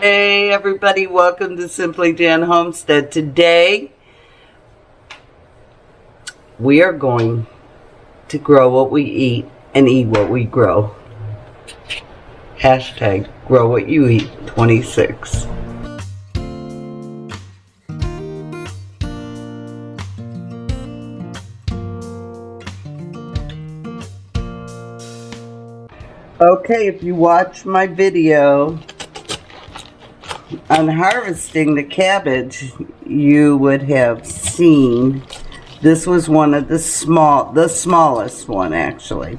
Hey everybody, welcome to Simply Jan Homestead. Today we are going to grow what we eat and eat what we grow. Hashtag grow what you eat 26. Okay, if you watch my video on harvesting the cabbage, you would have seen this was one of the smallest one actually.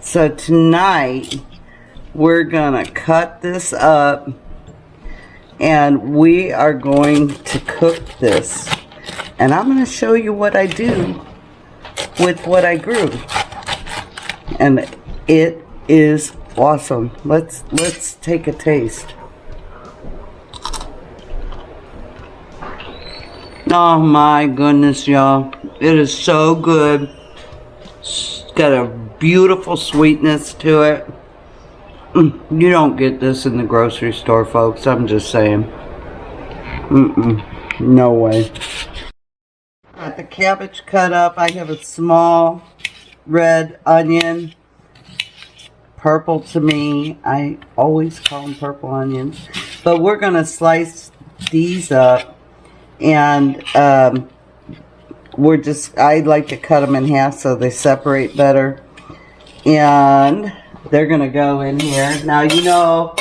So tonight we're gonna cut this up and we are going to cook this, and I'm gonna show you what I do with what I grew, and it is awesome. Let's take a taste. Oh my goodness, y'all. It is so good. It's got a beautiful sweetness to it. You don't get this in the grocery store, folks. I'm just saying. No way. Got the cabbage cut up. I have a small red onion. Purple to me. I always call them purple onions. But we're going to slice these up. And I like to cut them in half so they separate better. And they're going to go in here. Now, you know,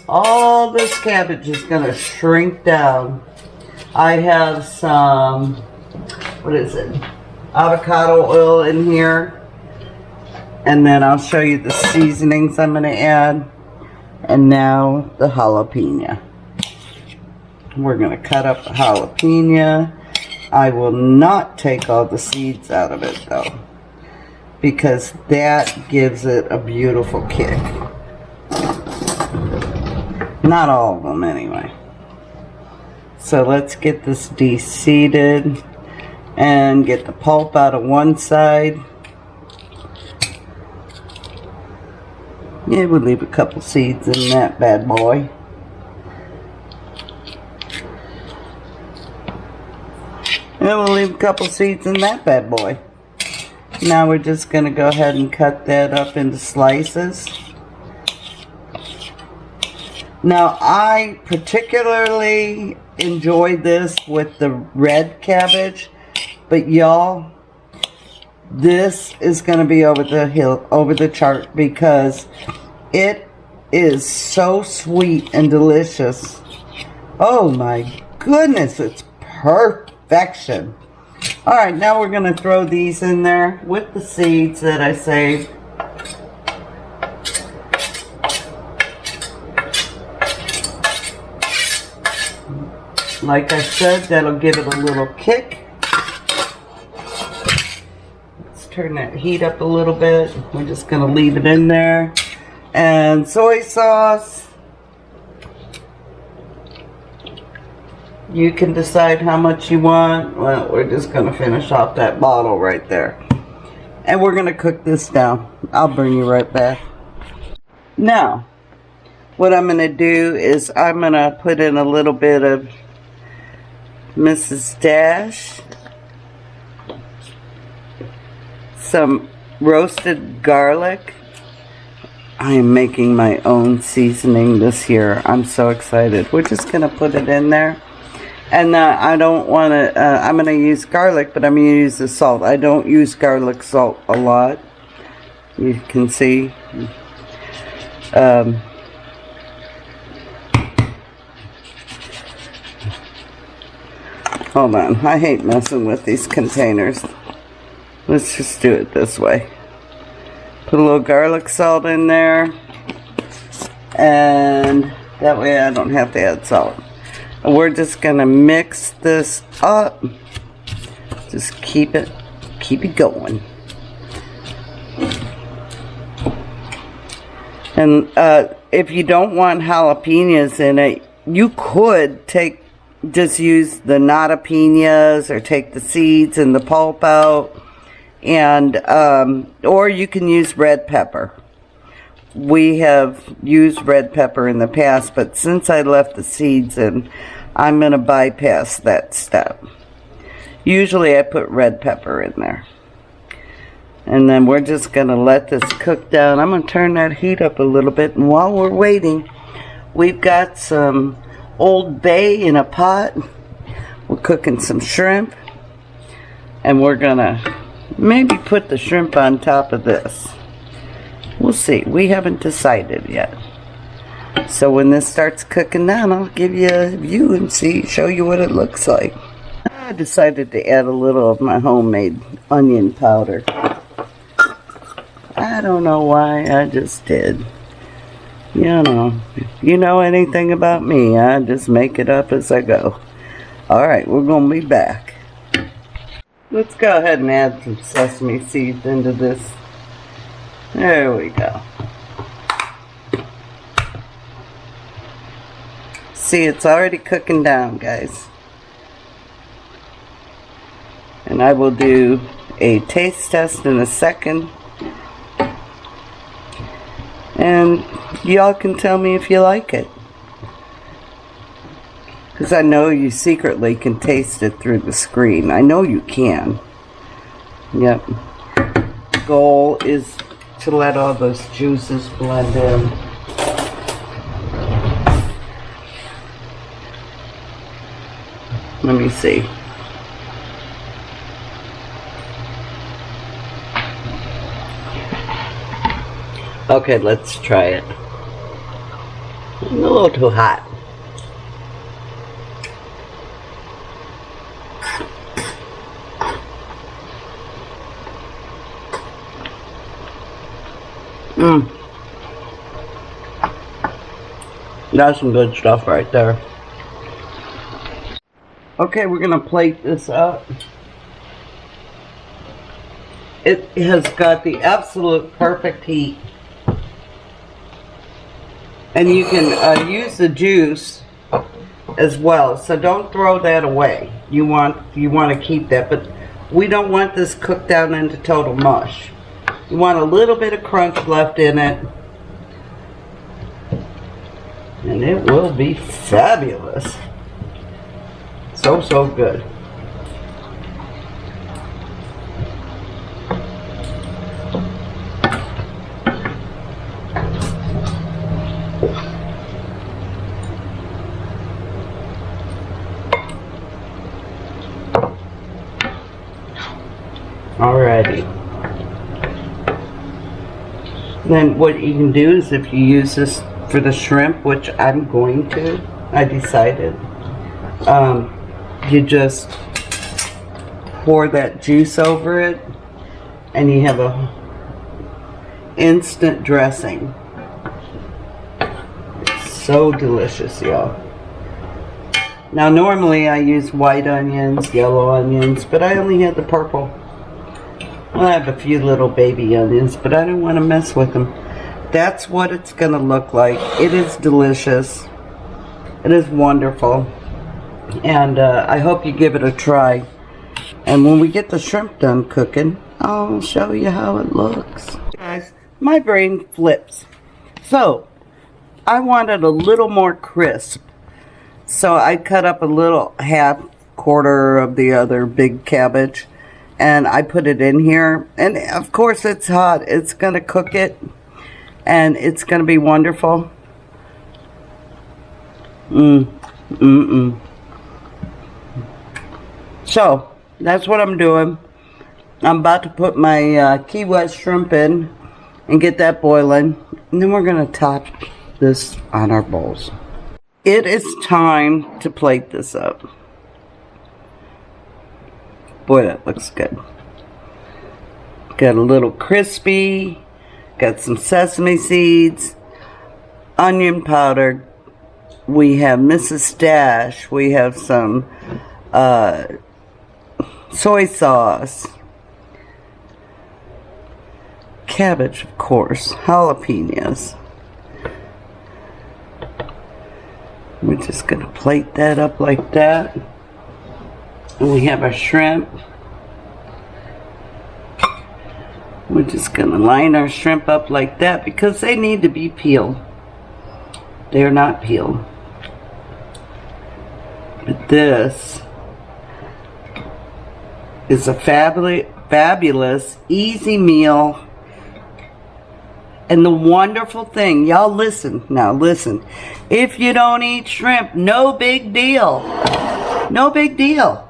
all this cabbage is going to shrink down. I have some, avocado oil in here. And then I'll show you the seasonings I'm going to add. And now the jalapeno. We're going to cut up the jalapeno. I will not take all the seeds out of it though, because that gives it a beautiful kick. Not all of them anyway. So let's get this de-seeded and get the pulp out of one side. Yeah, we'll leave a couple seeds in that bad boy. And we'll leave a couple seeds in that bad boy. Now we're just going to go ahead and cut that up into slices. Now I particularly enjoy this with the red cabbage, but y'all, this is going to be over the chart, because it is so sweet and delicious. Oh my goodness, it's perfection. Alright, now we're going to throw these in there with the seeds that I saved. Like I said, that'll give it a little kick. Let's turn that heat up a little bit. We're just going to leave it in there. And soy sauce. You can decide how much you want. Well, we're just going to finish off that bottle right there. And we're going to cook this down. I'll bring you right back. Now, what I'm going to do is I'm going to put in a little bit of Mrs. Dash, some roasted garlic. I am making my own seasoning this year. I'm so excited. We're just going to put it in there. And I don't want to, I'm going to use garlic, but I'm going to use the salt. I don't use garlic salt a lot. You can see. Hold on. I hate messing with these containers. Let's just do it this way. Put a little garlic salt in there. And that way I don't have to add salt. We're just gonna mix this up. Just keep it going. And if you don't want jalapenos in it, you could just use the nata-pinas or take the seeds and the pulp out, and or you can use red pepper. we have used red pepper in the past, but since I left the seeds in, I'm going to bypass that step. Usually I put red pepper in there. And then we're just going to let this cook down. I'm going to turn that heat up a little bit. And while we're waiting, we've got some Old Bay in a pot. We're cooking some shrimp. And we're going to maybe put the shrimp on top of this. We'll see. We haven't decided yet. So when this starts cooking down, I'll give you a view and show you what it looks like. I decided to add a little of my homemade onion powder. I don't know why, I just did. You know anything about me, I just make it up as I go. Alright, we're going to be back. Let's go ahead and add some sesame seeds into this. There we go. See, it's already cooking down, guys. And I will do a taste test in a second. And y'all can tell me if you like it. Because I know you secretly can taste it through the screen. I know you can. Yep. The goal is to let all those juices blend in. Let me see. Okay, let's try it. A little too hot. That's some good stuff right there. Okay, we're gonna plate this up. It has got the absolute perfect heat. And you can use the juice as well, so don't throw that away. You want to keep that, but we don't want this cooked down into total mush. You want a little bit of crunch left in it, and it will be fabulous. So good. Alrighty. Then what you can do is, if you use this for the shrimp, which I'm going to, I decided, you just pour that juice over it and you have a instant dressing. It's so delicious, y'all. Now normally I use white onions, yellow onions, but I only had the purple. I have a few little baby onions, but I don't want to mess with them. That's what it's going to look like. It is delicious. It is wonderful. And I hope you give it a try. And when we get the shrimp done cooking, I'll show you how it looks. Guys, my brain flips. So, I wanted a little more crisp. So I cut up a little quarter of the other big cabbage. And I put it in here, and of course it's hot. It's going to cook it, and it's going to be wonderful. So, that's what I'm doing. I'm about to put my Key West shrimp in and get that boiling, and then we're going to top this on our bowls. It is time to plate this up. Boy, that looks good. Got a little crispy. Got some sesame seeds. Onion powder. We have Mrs. Dash. We have some soy sauce. Cabbage, of course. Jalapenos. We're just going to plate that up like that. And we have our shrimp. We're just going to line our shrimp up like that because they need to be peeled. They're not peeled. But this is a fabulous, easy meal. And the wonderful thing, y'all listen, now listen. If you don't eat shrimp, no big deal. No big deal.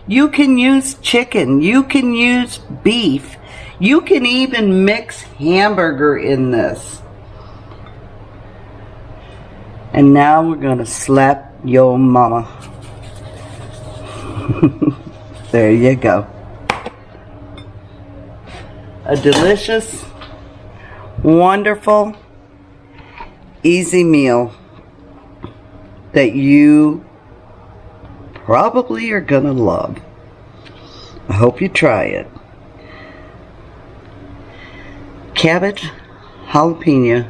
You can use chicken. You can use beef. You can even mix hamburger in this. And now we're going to slap your mama. There you go. A delicious, wonderful, easy meal that you probably are going to love. I hope you try it. Cabbage, jalapeno,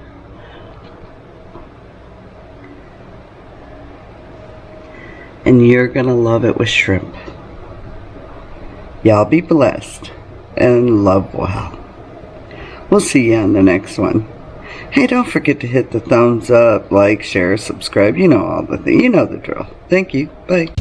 and you're going to love it with shrimp. Y'all be blessed and love well. We'll see you on the next one. Hey, don't forget to hit the thumbs up, like, share, subscribe. You know all the things. You know the drill. Thank you. Bye.